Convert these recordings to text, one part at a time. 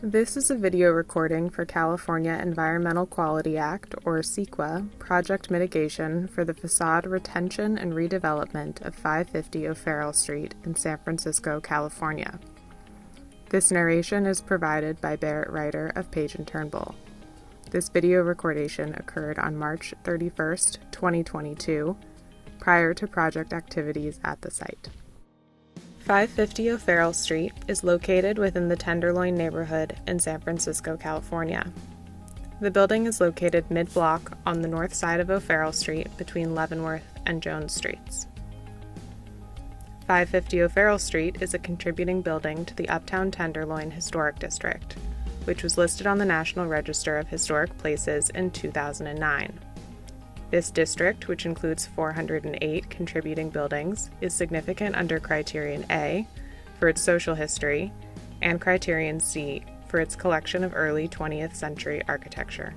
This is a video recording for California Environmental Quality Act, or CEQA, project mitigation for the facade retention and redevelopment of 550 O'Farrell Street in San Francisco, California. This narration is provided by Barrett Ryder of Page & Turnbull. This video recordation occurred on March 31st, 2022, prior to project activities at the site. 550 O'Farrell Street is located within the Tenderloin neighborhood in San Francisco, California. The building is located mid-block on the north side of O'Farrell Street between Leavenworth and Jones Streets. 550 O'Farrell Street is a contributing building to the Uptown Tenderloin Historic District, which was listed on the National Register of Historic Places in 2009. This district, which includes 408 contributing buildings, is significant under Criterion A for its social history and Criterion C for its collection of early 20th century architecture.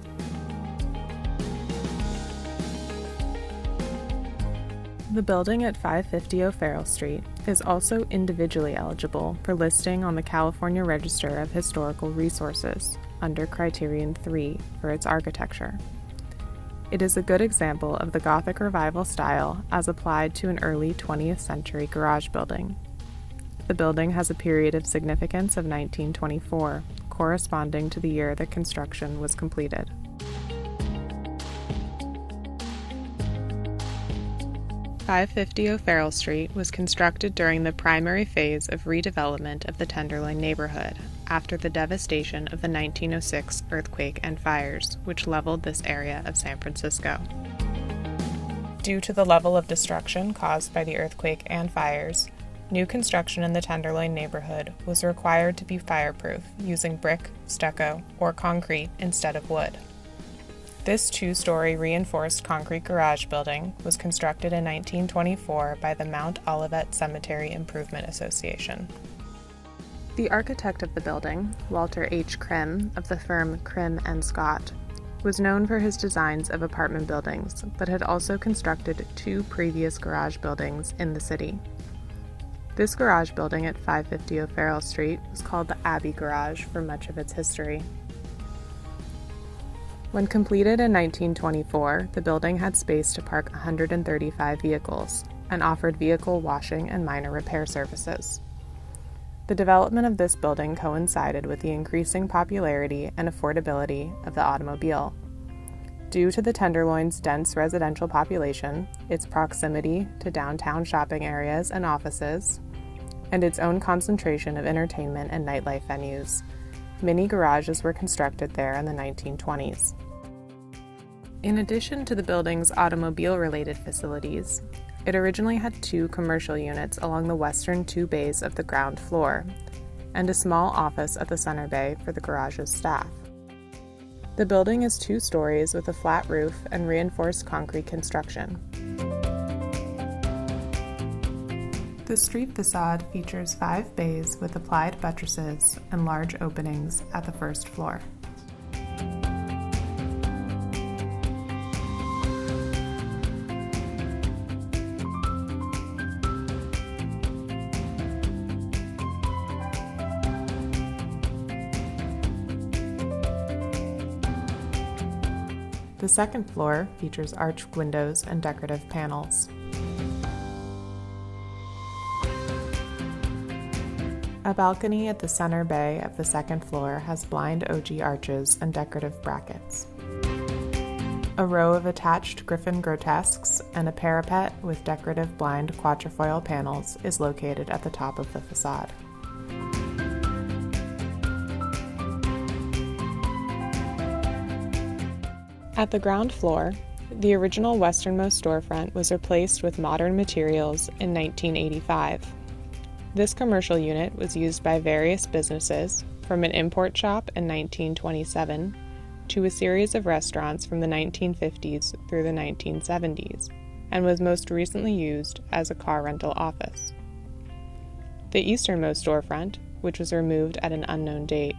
The building at 550 O'Farrell Street is also individually eligible for listing on the California Register of Historical Resources under Criterion 3 for its architecture. It is a good example of the Gothic Revival style as applied to an early 20th century garage building. The building has a period of significance of 1924, corresponding to the year that construction was completed. .550 O'Farrell Street was constructed during the primary phase of redevelopment of the Tenderloin neighborhood after the devastation of the 1906 earthquake and fires, which leveled this area of San Francisco. Due to the level of destruction caused by the earthquake and fires, new construction in the Tenderloin neighborhood was required to be fireproof using brick, stucco, or concrete instead of wood. This two-story reinforced concrete garage building was constructed in 1924 by the Mount Olivet Cemetery Improvement Association. The architect of the building, Walter H. Krim of the firm Krim & Scott, was known for his designs of apartment buildings, but had also constructed two previous garage buildings in the city. This garage building at 550 O'Farrell Street was called the Abbey Garage for much of its history. When completed in 1924, the building had space to park 135 vehicles and offered vehicle washing and minor repair services. The development of this building coincided with the increasing popularity and affordability of the automobile. Due to the Tenderloin's dense residential population, its proximity to downtown shopping areas and offices, and its own concentration of entertainment and nightlife venues, many garages were constructed there in the 1920s. In addition to the building's automobile-related facilities, it originally had two commercial units along the western two bays of the ground floor, and a small office at the center bay for the garage's staff. The building is 2 stories with a flat roof and reinforced concrete construction. The street facade features 5 bays with applied buttresses and large openings at the first floor. The second floor features arched windows and decorative panels. A balcony at the center bay of the second floor has blind ogee arches and decorative brackets. A row of attached griffin grotesques and a parapet with decorative blind quatrefoil panels is located at the top of the facade. At the ground floor, the original westernmost storefront was replaced with modern materials in 1985. This commercial unit was used by various businesses, from an import shop in 1927 to a series of restaurants from the 1950s through the 1970s, and was most recently used as a car rental office. The easternmost storefront, which was removed at an unknown date,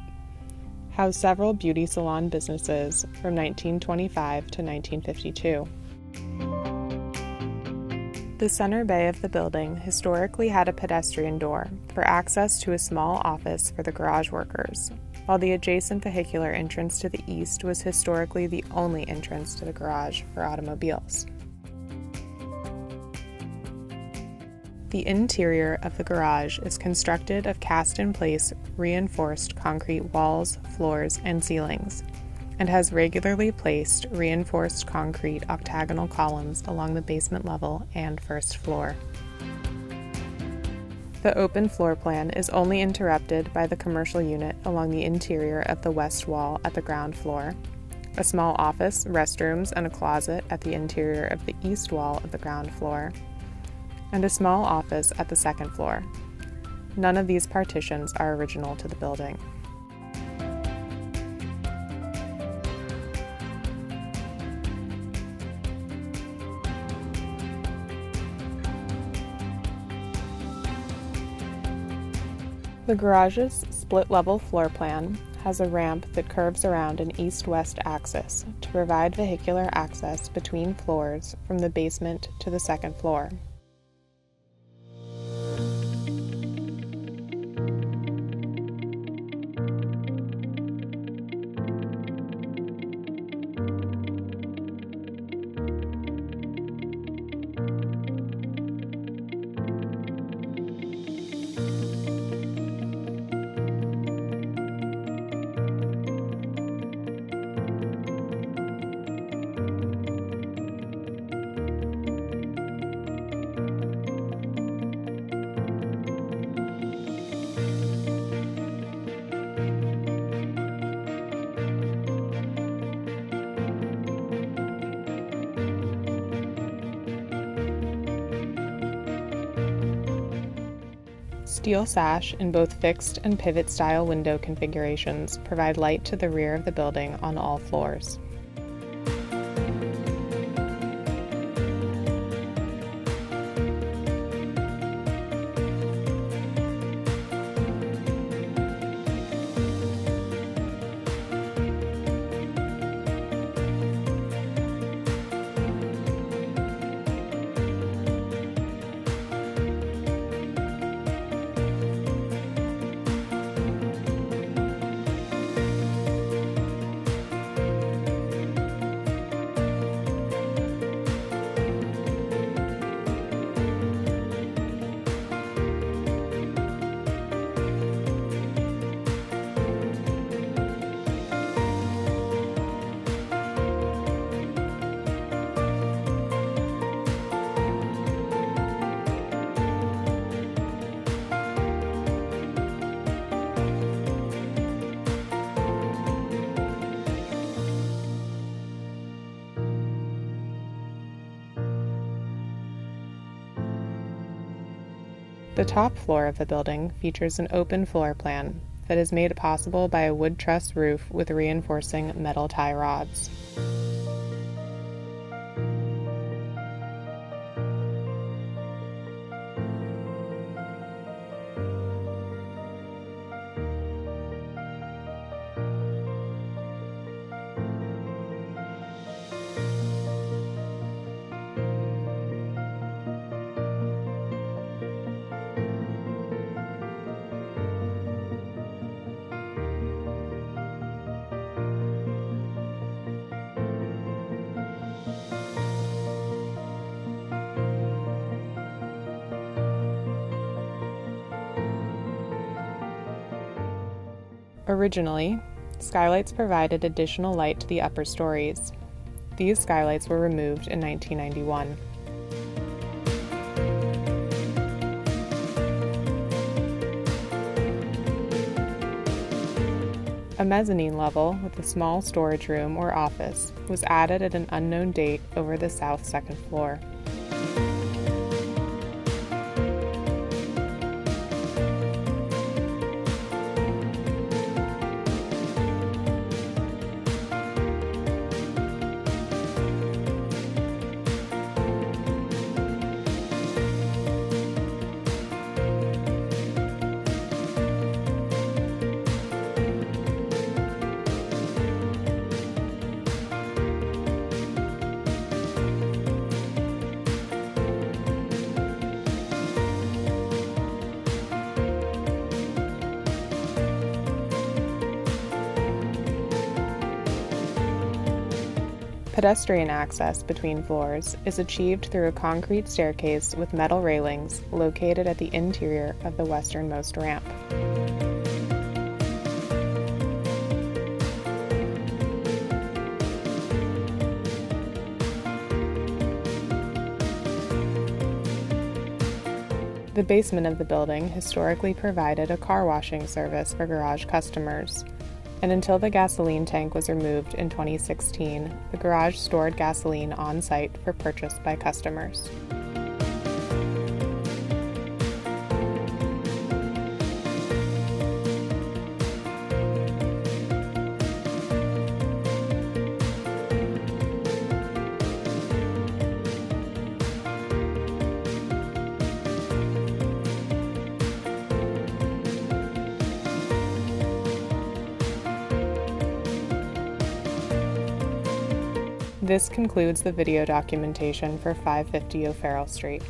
housed several beauty salon businesses from 1925 to 1952. The center bay of the building historically had a pedestrian door for access to a small office for the garage workers, while the adjacent vehicular entrance to the east was historically the only entrance to the garage for automobiles. The interior of the garage is constructed of cast-in-place reinforced concrete walls, floors, and ceilings, and has regularly placed reinforced concrete octagonal columns along the basement level and first floor. The open floor plan is only interrupted by the commercial unit along the interior of the west wall at the ground floor, a small office, restrooms, and a closet at the interior of the east wall of the ground floor, and a small office at the second floor. None of these partitions are original to the building. The garage's split-level floor plan has a ramp that curves around an east-west axis to provide vehicular access between floors from the basement to the second floor. Steel sash in both fixed and pivot style window configurations provide light to the rear of the building on all floors. The top floor of the building features an open floor plan that is made possible by a wood truss roof with reinforcing metal tie rods. Originally, skylights provided additional light to the upper stories. These skylights were removed in 1991. A mezzanine level with a small storage room or office was added at an unknown date over the south second floor. Pedestrian access between floors is achieved through a concrete staircase with metal railings located at the interior of the westernmost ramp. The basement of the building historically provided a car washing service for garage customers, and until the gasoline tank was removed in 2016, the garage stored gasoline on site for purchase by customers. This concludes the video documentation for 550 O'Farrell Street.